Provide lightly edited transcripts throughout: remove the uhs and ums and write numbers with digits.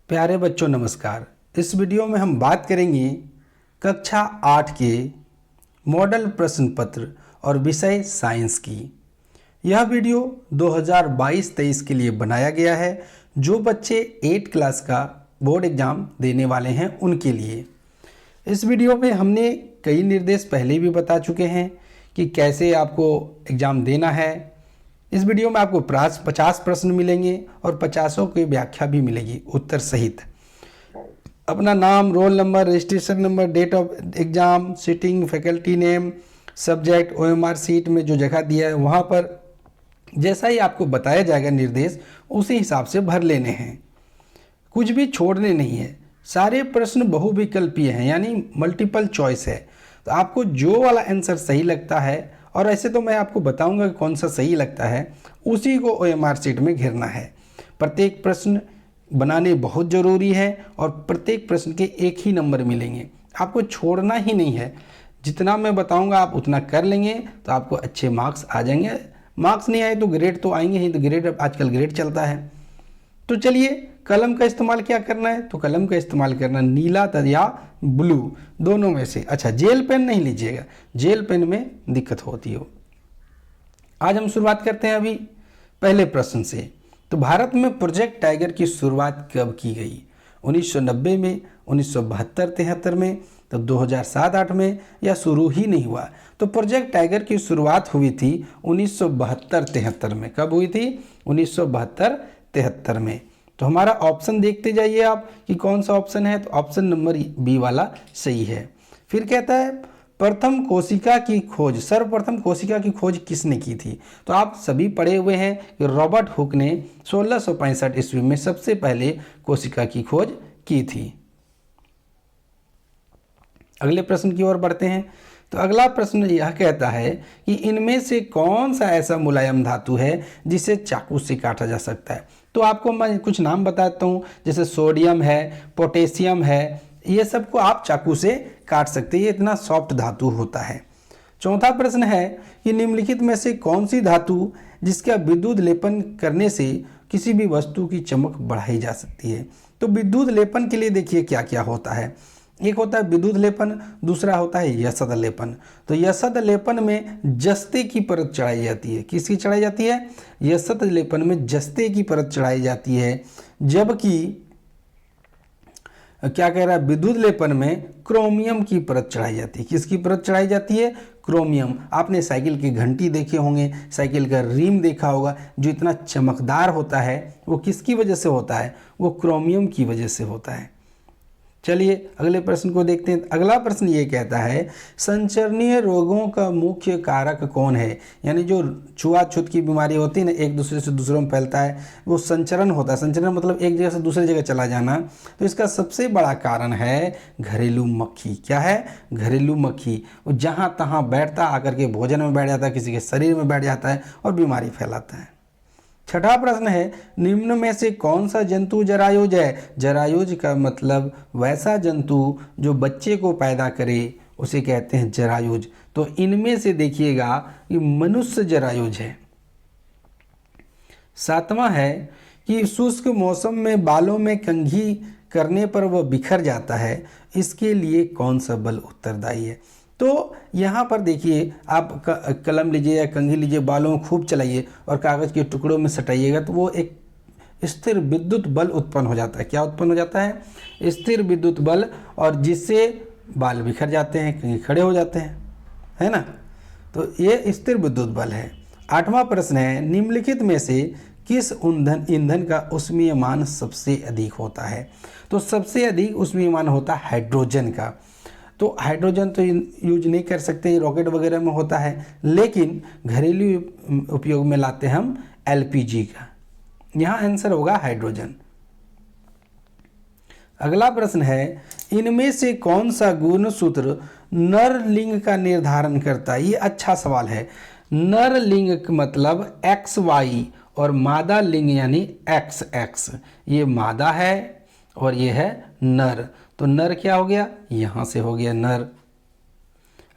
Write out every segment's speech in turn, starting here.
प्यारे बच्चों नमस्कार। इस वीडियो में हम बात करेंगे कक्षा 8 के मॉडल प्रश्न पत्र और विषय साइंस की। यह वीडियो 2022-23 के लिए बनाया गया है, जो बच्चे 8 क्लास का बोर्ड एग्ज़ाम देने वाले हैं उनके लिए। इस वीडियो में हमने कई निर्देश पहले भी बता चुके हैं कि कैसे आपको एग्ज़ाम देना है। इस वीडियो में आपको 50 प्रश्न मिलेंगे और 50 की व्याख्या भी मिलेगी उत्तर सहित। अपना नाम, roll number, registration number, date of exam, seating, faculty name, subject, OMR sheet में जो जगह दिया है वहाँ पर जैसा ही आपको बताया जाएगा निर्देश, उसी हिसाब से भर लेने हैं। कुछ भी छोड़ने नहीं है। सारे प्रश्न बहुविकल्पीय हैं, यानी मल्टीपल चॉइस है। तो आपको जो वाला आंसर सही लगता है, और ऐसे तो मैं आपको बताऊंगा कि कौन सा सही लगता है, उसी को OMR सीट में घेरना है। प्रत्येक प्रश्न बनाने बहुत ज़रूरी है और प्रत्येक प्रश्न के एक ही नंबर मिलेंगे, आपको छोड़ना ही नहीं है। जितना मैं बताऊंगा आप उतना कर लेंगे तो आपको अच्छे मार्क्स आ जाएंगे। मार्क्स नहीं आए तो ग्रेड तो आएंगे ही, तो ग्रेड आजकल ग्रेड चलता है। तो चलिए, कलम का इस्तेमाल क्या करना है, तो कलम का इस्तेमाल करना नीला या ब्लू, दोनों में से। अच्छा, जेल पेन नहीं लीजिएगा, जेल पेन में दिक्कत होती हो। आज हम शुरुआत करते हैं अभी पहले प्रश्न से। तो भारत में प्रोजेक्ट टाइगर की शुरुआत कब की गई? 1990 में, 1972-73 में, तो 2007-8 में, या शुरू ही नहीं हुआ? तो प्रोजेक्ट टाइगर की शुरुआत हुई थी 1972-73 में। कब हुई थी? 1972-73 में। तो हमारा ऑप्शन देखते जाइए आप कि कौन सा ऑप्शन है। तो ऑप्शन नंबर बी वाला सही है। फिर कहता है प्रथम कोशिका की खोज, सर्वप्रथम कोशिका की खोज किसने की थी? तो आप सभी पढ़े हुए हैं कि रॉबर्ट हुक ने 1665 ईस्वी में सबसे पहले कोशिका की खोज की थी। अगले प्रश्न की ओर बढ़ते हैं। तो अगला प्रश्न यह कहता है कि इनमें से कौन सा ऐसा मुलायम धातु है जिसे चाकू से काटा जा सकता है? तो आपको मैं कुछ नाम बताता हूँ, जैसे सोडियम है, पोटेशियम है, ये सबको आप चाकू से काट सकते हैं, ये इतना सॉफ्ट धातु होता है। चौथा प्रश्न है कि निम्नलिखित में से कौन सी धातु जिसका विद्युत लेपन करने से किसी भी वस्तु की चमक बढ़ाई जा सकती है? तो विद्युत लेपन के लिए देखिए क्या क्या होता है। एक होता है विद्युत लेपन, दूसरा होता है यशद लेपन। तो यशद लेपन में जस्ते की परत चढ़ाई जाती है। किसकी चढ़ाई जाती है? यशद लेपन में जस्ते की परत चढ़ाई जाती है। जबकि क्या कह रहा है, विद्युत लेपन में क्रोमियम की परत चढ़ाई जाती है। किसकी परत चढ़ाई जाती है? क्रोमियम। आपने साइकिल की घंटी देखे होंगे, साइकिल का रिम देखा होगा, जो इतना चमकदार होता है वो किसकी वजह से होता है? वो क्रोमियम की वजह से होता है। चलिए अगले प्रश्न को देखते हैं। अगला प्रश्न ये कहता है संचरणीय रोगों का मुख्य कारक कौन है? यानी जो छुआछूत की बीमारी होती है ना, एक दूसरे से दूसरों में फैलता है, वो संचरण होता है। संचरण मतलब एक जगह से दूसरी जगह चला जाना। तो इसका सबसे बड़ा कारण है घरेलू मक्खी। क्या है? घरेलू मक्खी। वो जहाँ तहाँ बैठता, आकर के भोजन में बैठ जाता है, किसी के शरीर में बैठ जाता है और बीमारी फैलाता है। छठा प्रश्न है निम्न में से कौन सा जंतु जरायुज है? जरायुज का मतलब वैसा जंतु जो बच्चे को पैदा करे, उसे कहते हैं जरायुज। तो इनमें से देखिएगा कि मनुष्य जरायुज है। सातवां है कि शुष्क मौसम में बालों में कंघी करने पर वह बिखर जाता है, इसके लिए कौन सा बल उत्तरदायी है? तो यहाँ पर देखिए, आप कलम लीजिए या कंघी लीजिए, बालों में खूब चलाइए और कागज़ के टुकड़ों में सटाइएगा, तो वो एक स्थिर विद्युत बल उत्पन्न हो जाता है। क्या उत्पन्न हो जाता है? स्थिर विद्युत बल, और जिससे बाल बिखर जाते हैं, कंघी खड़े हो जाते हैं, है ना। तो ये स्थिर विद्युत बल है। आठवां प्रश्न है निम्नलिखित में से किस ईंधन का ऊष्मीयमान सबसे अधिक होता है? तो सबसे अधिक ऊष्मीयमान होता है हाइड्रोजन का। तो हाइड्रोजन तो यूज नहीं कर सकते, रॉकेट वगैरह में होता है, लेकिन घरेलू उपयोग में लाते हम LPG का। यहाँ आंसर होगा हाइड्रोजन। अगला प्रश्न है इनमें से कौन सा गुणसूत्र नर लिंग का निर्धारण करता है? ये अच्छा सवाल है। नर लिंग मतलब XY और मादा लिंग यानी XX। ये मादा है और ये है नर। तो नर क्या हो गया? यहाँ से हो गया नर।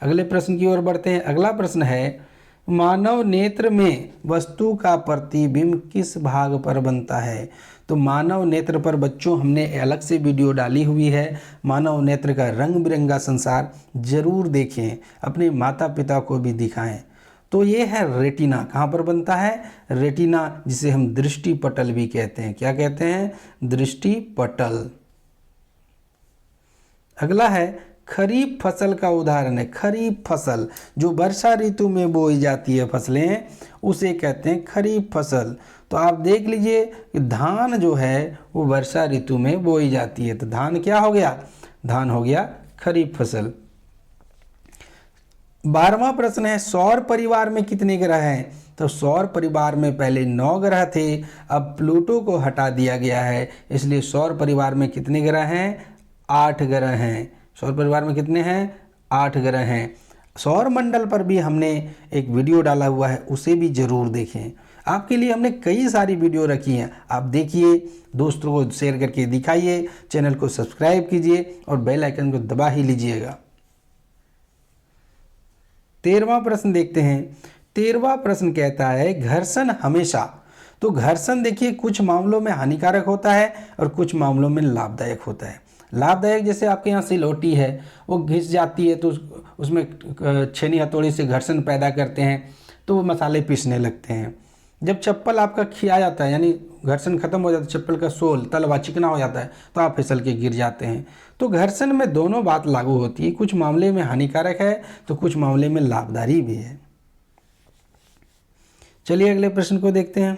अगले प्रश्न की ओर बढ़ते हैं। अगला प्रश्न है मानव नेत्र में वस्तु का प्रतिबिंब किस भाग पर बनता है? तो मानव नेत्र पर बच्चों हमने अलग से वीडियो डाली हुई है। मानव नेत्र का रंग बिरंगा संसार जरूर देखें, अपने माता पिता को भी दिखाएं। तो ये है रेटिना। कहाँ पर बनता है? रेटिना, जिसे हम दृष्टि पटल भी कहते हैं। क्या कहते हैं? दृष्टि पटल। अगला है खरीफ फसल का उदाहरण है। खरीफ फसल जो वर्षा ऋतु में बोई जाती है फसलें, उसे कहते हैं खरीफ फसल। तो आप देख लीजिए कि धान जो है वो वर्षा ऋतु में बोई जाती है, तो धान क्या हो गया? धान हो गया खरीफ फसल। 12वां प्रश्न है सौर परिवार में कितने ग्रह हैं? तो सौर परिवार में पहले 9 ग्रह थे, अब प्लूटो को हटा दिया गया है, इसलिए सौर परिवार में कितने ग्रह हैं? 8 ग्रह हैं। सौर परिवार में कितने हैं? 8 ग्रह हैं। सौर मंडल पर भी हमने एक वीडियो डाला हुआ है, उसे भी जरूर देखें। आपके लिए हमने कई सारी वीडियो रखी हैं, आप देखिए, दोस्तों को शेयर करके दिखाइए, चैनल को सब्सक्राइब कीजिए और बेल आइकन को दबा ही लीजिएगा। 13वां प्रश्न देखते हैं। 13वां प्रश्न कहता है घर्षण हमेशा। तो घर्षण देखिए कुछ मामलों में हानिकारक होता है और कुछ मामलों में लाभदायक होता है। लाभदायक जैसे आपके यहाँ सिलौटी है, वो घिस जाती है तो उसमें छेनी हथौड़ी से घर्षण पैदा करते हैं, तो वो मसाले पीसने लगते हैं। जब चप्पल आपका खिया जाता है, यानी घर्षण खत्म हो जाता है, चप्पल का सोल तलवा चिकना हो जाता है, तो आप फिसल के गिर जाते हैं। तो घर्षण में दोनों बात लागू होती है, कुछ मामले में हानिकारक है तो कुछ मामले में लाभकारी भी है। चलिए अगले प्रश्न को देखते हैं।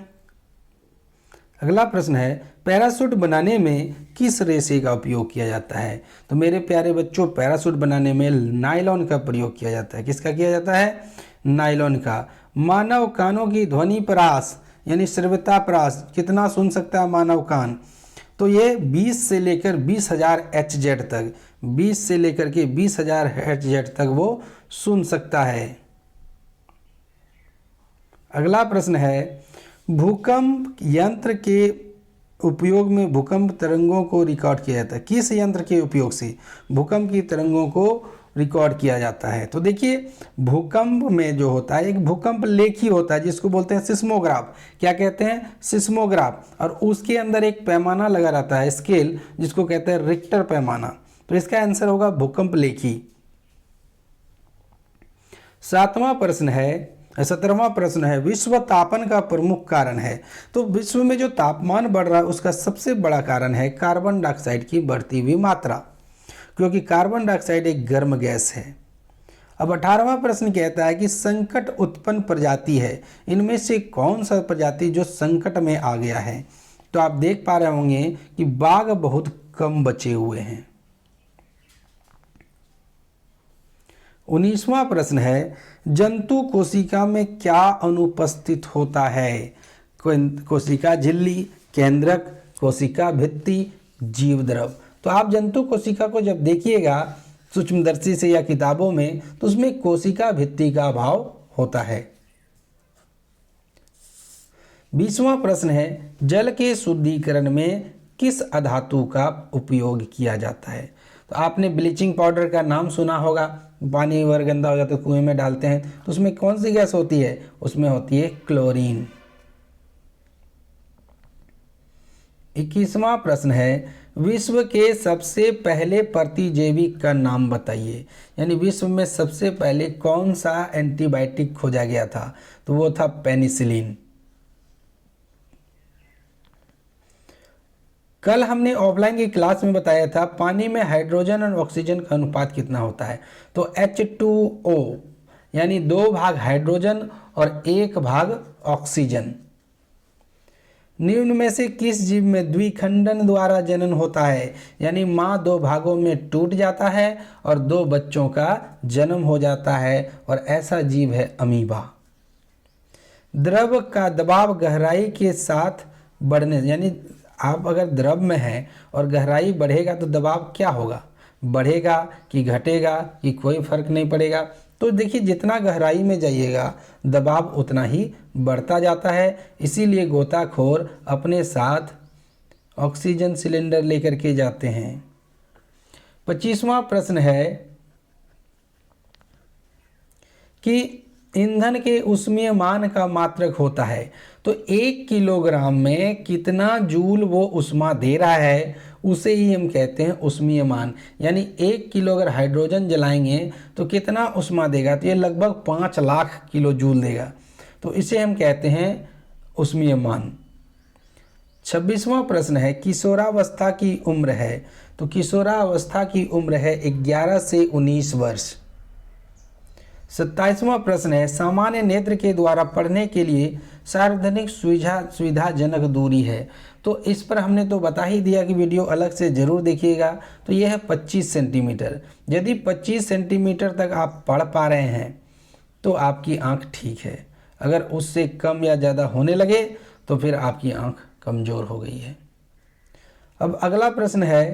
अगला प्रश्न है पैराशूट बनाने में किस रेशे का उपयोग किया जाता है? तो मेरे प्यारे बच्चों, पैराशूट बनाने में नायलॉन का प्रयोग किया जाता है। किसका किया जाता है? नायलॉन का। मानव कानों की ध्वनि परास यानी श्रव्यता परास कितना सुन सकता है मानव कान? तो ये 20 से लेकर 20,000 HZ तक, 20 से लेकर के 20,000 HZ तक वो सुन सकता है। अगला प्रश्न है भूकंप यंत्र के उपयोग में भूकंप तरंगों को रिकॉर्ड किया जाता है। किस यंत्र के उपयोग से भूकंप की तरंगों को रिकॉर्ड किया जाता है? तो देखिए भूकंप में जो होता है एक भूकंप लेखी होता है, जिसको बोलते हैं सिस्मोग्राफ। क्या कहते हैं? सिस्मोग्राफ। और उसके अंदर एक पैमाना लगा रहता है, स्केल, जिसको कहते हैं रिक्टर पैमाना। तो इसका आंसर होगा भूकंप लेखी। 17वां प्रश्न है विश्व तापन का प्रमुख कारण है। तो विश्व में जो तापमान बढ़ रहा है उसका सबसे बड़ा कारण है कार्बन डाइऑक्साइड की बढ़ती हुई मात्रा, क्योंकि कार्बन डाइऑक्साइड एक गर्म गैस है। अब 18वां प्रश्न कहता है कि संकट उत्पन्न प्रजाति है, इनमें से कौन सा प्रजाति जो संकट में आ गया है? तो आप देख पा रहे होंगे कि बाघ बहुत कम बचे हुए हैं। 19वां प्रश्न है जंतु कोशिका में क्या अनुपस्थित होता है? कोशिका झिल्ली, केंद्रक, कोशिका भित्ति, जीव द्रव। तो आप जंतु कोशिका को जब देखिएगा सूक्ष्मदर्शी से या किताबों में, तो उसमें कोशिका भित्ति का अभाव होता है। 20वां प्रश्न है जल के शुद्धिकरण में किस अधातु का उपयोग किया जाता है? तो आपने ब्लीचिंग पाउडर का नाम सुना होगा, पानी अगर गंदा हो जाता है कुएं में डालते हैं, तो उसमें कौन सी गैस होती है? उसमें होती है क्लोरीन। 21वां प्रश्न है विश्व के सबसे पहले प्रतिजैवी का नाम बताइए। यानी विश्व में सबसे पहले कौन सा एंटीबायोटिक खोजा गया था? तो वो था पेनिसिलिन। कल हमने ऑफलाइन की क्लास में बताया था पानी में हाइड्रोजन और ऑक्सीजन का अनुपात कितना होता है। तो H2O यानी 2 भाग हाइड्रोजन और 1 भाग ऑक्सीजन। निम्न में से किस जीव में द्विखंडन द्वारा जनन होता है? यानी माँ 2 भागों में टूट जाता है और 2 बच्चों का जन्म हो जाता है, और ऐसा जीव है अमीबा। द्रव का दबाव गहराई के साथ बढ़ने, यानी आप अगर द्रव में हैं और गहराई बढ़ेगा तो दबाव क्या होगा? बढ़ेगा कि घटेगा कि कोई फर्क नहीं पड़ेगा? तो देखिए जितना गहराई में जाइएगा दबाव उतना ही बढ़ता जाता है। इसीलिए गोताखोर अपने साथ ऑक्सीजन सिलेंडर लेकर के जाते हैं। 25वां प्रश्न है कि ईंधन के ऊष्मीयमान का मात्रक होता है। तो 1 किलोग्राम में कितना जूल वो ऊष्मा दे रहा है उसे ही हम कहते हैं ऊष्मीयमान। यानी 1 किलो अगर हाइड्रोजन जलाएंगे तो कितना ऊष्मा देगा, तो ये लगभग 5 लाख किलो जूल देगा। तो इसे हम कहते हैं ऊष्मीयमान। 26वां प्रश्न है किशोरावस्था की उम्र है। तो किशोरावस्था की उम्र है 11 से 19 वर्ष। 27वां प्रश्न है सामान्य नेत्र के द्वारा पढ़ने के लिए सार्वजनिक सुविधाजनक दूरी है। तो इस पर हमने तो बता ही दिया कि वीडियो अलग से ज़रूर देखिएगा। तो यह है 25 सेंटीमीटर। यदि 25 सेंटीमीटर तक आप पढ़ पा रहे हैं तो आपकी आंख ठीक है। अगर उससे कम या ज़्यादा होने लगे तो फिर आपकी आंख कमज़ोर हो गई है। अब अगला प्रश्न है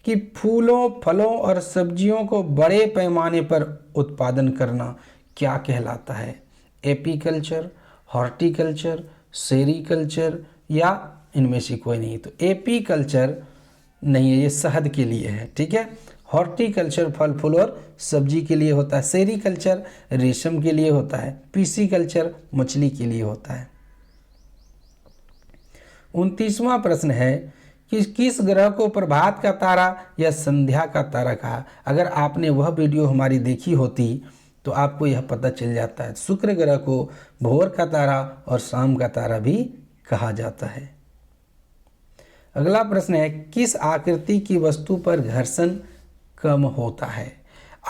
कि फूलों, फलों और सब्जियों को बड़े पैमाने पर उत्पादन करना क्या कहलाता है? एपीकल्चर, हॉर्टिकल्चर, सेरीकल्चर या इनमें से कोई नहीं? तो एपीकल्चर नहीं है, ये शहद के लिए है, ठीक है। हॉर्टिकल्चर फल फूल और सब्जी के लिए होता है। सेरीकल्चर रेशम के लिए होता है। पीसीकल्चर मछली के लिए होता है। 29वां प्रश्न है कि किस ग्रह को प्रभात का तारा या संध्या का तारा कहा? अगर आपने वह वीडियो हमारी देखी होती तो आपको यह पता चल जाता है। शुक्र ग्रह को भोर का तारा और शाम का तारा भी कहा जाता है। अगला प्रश्न है किस आकृति की वस्तु पर घर्षण कम होता है?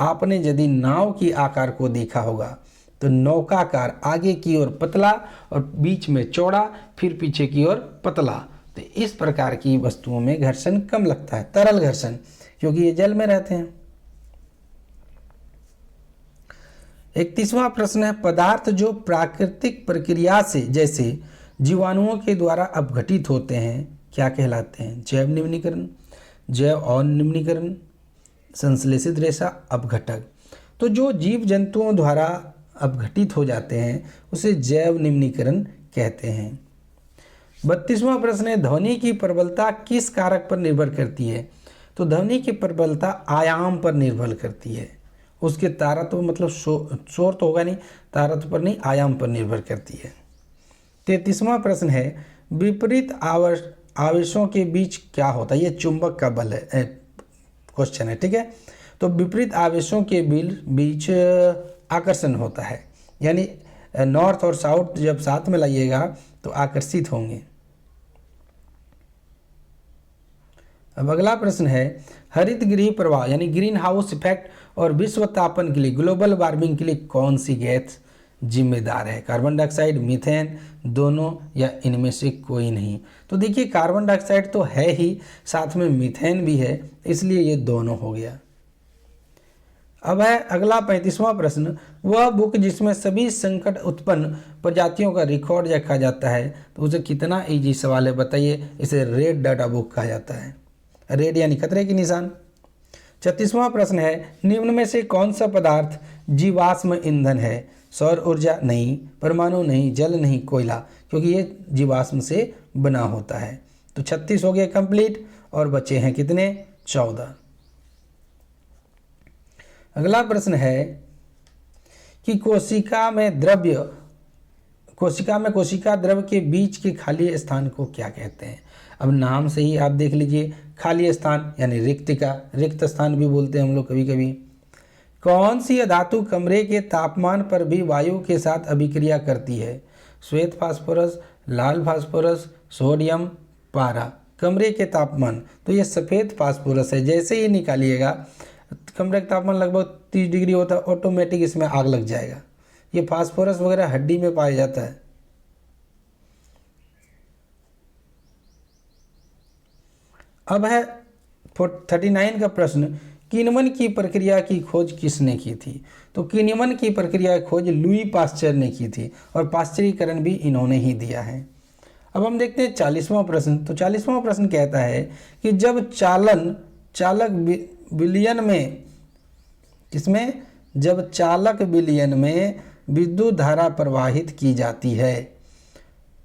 आपने यदि नाव की आकार को देखा होगा तो नौकाकार आगे की ओर पतला और बीच में चौड़ा, फिर पीछे की ओर पतला। तो इस प्रकार की वस्तुओं में घर्षण कम लगता है, तरल घर्षण, क्योंकि ये जल में रहते हैं। 31वां प्रश्न है पदार्थ जो प्राकृतिक प्रक्रिया से जैसे जीवाणुओं के द्वारा अपघटित होते हैं क्या कहलाते हैं? जैव निम्नीकरण, जैव अनिम्नीकरण, संश्लेषित रेशा, अपघटक। तो जो जीव जंतुओं द्वारा अपघटित हो जाते हैं उसे जैव निम्नीकरण कहते हैं। 32वां प्रश्न है ध्वनि की प्रबलता किस कारक पर निर्भर करती है? तो ध्वनि की प्रबलता आयाम पर निर्भर करती है। उसके तारत्व मतलब शोर तो होगा नहीं, तारत्व पर नहीं, आयाम पर निर्भर करती है। 33वां प्रश्न है विपरीत आवेशों के बीच क्या होता है? ये चुंबक का बल है, क्वेश्चन है, ठीक है। तो विपरीत आवेशों के बीच आकर्षण होता है, यानी नॉर्थ और साउथ जब साथ में लाइएगा तो आकर्षित होंगे। अब अगला प्रश्न है हरित गृह प्रवाह यानी ग्रीन हाउस इफेक्ट और विश्व तापन के लिए, ग्लोबल वार्मिंग के लिए कौन सी गैस जिम्मेदार है? कार्बन डाइऑक्साइड, मीथेन, दोनों या इनमें से कोई नहीं? तो देखिए कार्बन डाइऑक्साइड तो है ही, साथ में मीथेन भी है, इसलिए ये दोनों हो गया। अब है अगला 35वां प्रश्न वह बुक जिसमें सभी संकट उत्पन्न प्रजातियों का रिकॉर्ड रखा जाता है, तो उसे कितना इजी सवाल है बताइए। इसे रेड डाटा बुक कहा जाता है। रेड यानी खतरे की निशान। 36वां प्रश्न है निम्न में से कौन सा पदार्थ जीवाश्म ईंधन है? सौर ऊर्जा नहीं, परमाणु नहीं, जल नहीं, कोयला, क्योंकि ये जीवाश्म से बना होता है। तो 36 हो गए कंप्लीट और बचे हैं कितने? 14। अगला प्रश्न है कि कोशिका में कोशिका द्रव्य के बीच के खाली स्थान को क्या कहते हैं? अब नाम से ही आप देख लीजिए, खाली स्थान यानी रिक्तिका, रिक्त स्थान भी बोलते हैं हम लोग कभी कभी। कौन सी धातु कमरे के तापमान पर भी वायु के साथ अभिक्रिया करती है? श्वेत फास्फोरस, लाल फास्फोरस, सोडियम, पारा। कमरे के तापमान, तो ये सफ़ेद फास्फोरस है। जैसे ही निकालिएगा कमरे का तापमान लगभग 30 डिग्री होता है, ऑटोमेटिक इसमें आग लग जाएगा। ये फास्फोरस वगैरह हड्डी में पाया जाता है। अब है 39 का प्रश्न किण्वन की प्रक्रिया की खोज किसने की थी? तो किण्वन की प्रक्रिया की खोज लुई पाश्चर ने की थी और पाश्चरीकरण भी इन्होंने ही दिया है। अब हम देखते हैं 40वां प्रश्न। तो 40वां प्रश्न कहता है कि जब चालक विलयन में इसमें जब चालक विलयन में विद्युत धारा प्रवाहित की जाती है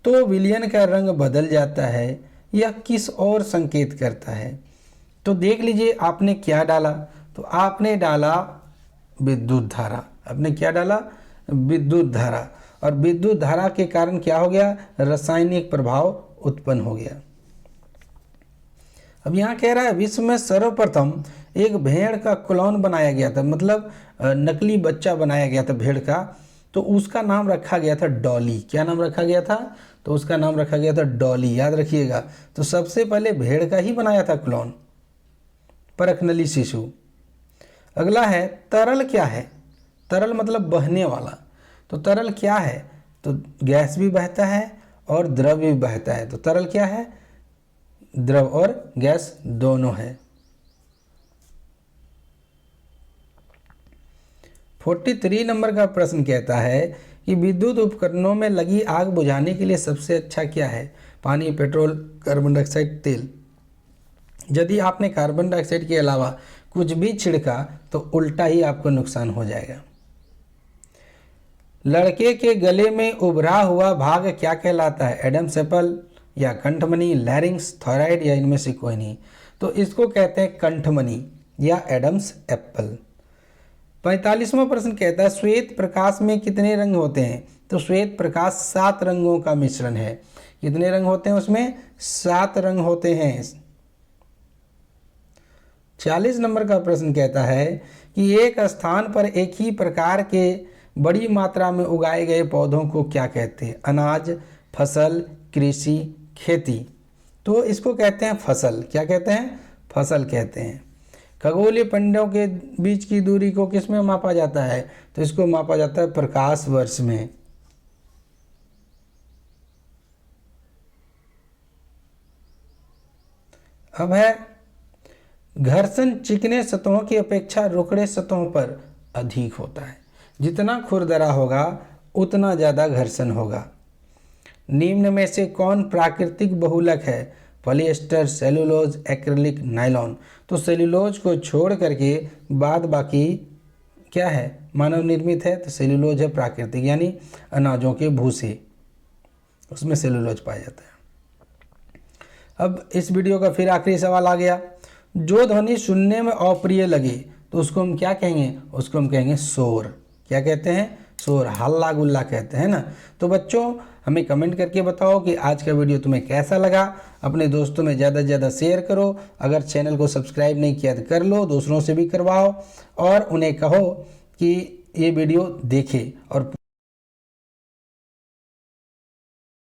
तो विलयन का रंग बदल जाता है, यह किस ओर संकेत करता है? तो देख लीजिए आपने क्या डाला। तो आपने डाला विद्युत धारा। आपने क्या डाला? विद्युत धारा, और विद्युत धारा के कारण क्या हो गया, रासायनिक प्रभाव उत्पन्न हो गया। अब यहाँ कह रहा है विश्व में सर्वप्रथम एक भेड़ का क्लोन बनाया गया था, मतलब नकली बच्चा बनाया गया था भेड़ का, तो उसका नाम रखा गया था डॉली। क्या नाम रखा गया था, तो उसका नाम रखा गया था डॉली, याद रखिएगा। तो सबसे पहले भेड़ का ही बनाया था क्लोन, परखनली शिशु। अगला है तरल क्या है, तरल मतलब बहने वाला। तो तरल क्या है, तो गैस भी बहता है और द्रव भी बहता है। तो तरल क्या है, द्रव और गैस दोनों है। 43 नंबर का प्रश्न कहता है कि विद्युत उपकरणों में लगी आग बुझाने के लिए सबसे अच्छा क्या है, पानी, पेट्रोल, कार्बन डाइऑक्साइड, तेल। यदि आपने कार्बन डाइऑक्साइड के अलावा कुछ भी छिड़का तो उल्टा ही आपको नुकसान हो जाएगा। लड़के के गले में उभरा हुआ भाग क्या कहलाता है, एडम्स एप्पल या कंठमणि, लैरिंक्स, थायराइड या इनमें से कोई नहीं। तो इसको कहते हैं कंठमणि या एडम्स एप्पल। 45वां प्रश्न कहता है श्वेत प्रकाश में कितने रंग होते हैं, तो श्वेत प्रकाश 7 रंगों का मिश्रण है। कितने रंग होते हैं उसमें, 7 रंग होते हैं। 40 नंबर का प्रश्न कहता है कि एक स्थान पर एक ही प्रकार के बड़ी मात्रा में उगाए गए पौधों को क्या कहते हैं, अनाज, फसल, कृषि, खेती। तो इसको कहते हैं फसल। क्या कहते हैं, फसल कहते हैं। खगोलीय पिंडों के बीच की दूरी को किस में मापा जाता है, तो इसको मापा जाता है प्रकाश वर्ष में। अब है घर्षण चिकने सतहों की अपेक्षा रुखड़े सतहों पर अधिक होता है। जितना खुरदरा होगा उतना ज़्यादा घर्षण होगा। निम्न में से कौन प्राकृतिक बहुलक है, पॉलिएस्टर, सेलुलोज, एक्रिलिक, नायलॉन। तो सेलुलोज को छोड़ करके बाद बाकी क्या है, मानव निर्मित है। तो सेलुलोज है प्राकृतिक, यानी अनाजों के भूसे, उसमें सेलुलोज पाया जाता है। अब इस वीडियो का फिर आखिरी सवाल आ गया, जो ध्वनि सुनने में अप्रिय लगे तो उसको हम क्या कहेंगे, उसको हम कहेंगे शोर। क्या कहते हैं, शोर, हल्ला गुल्ला कहते हैं ना। तो बच्चों हमें कमेंट करके बताओ कि आज का वीडियो तुम्हें कैसा लगा। अपने दोस्तों में ज़्यादा से ज़्यादा शेयर करो। अगर चैनल को सब्सक्राइब नहीं किया तो कर लो, दूसरों से भी करवाओ और उन्हें कहो कि ये वीडियो देखें और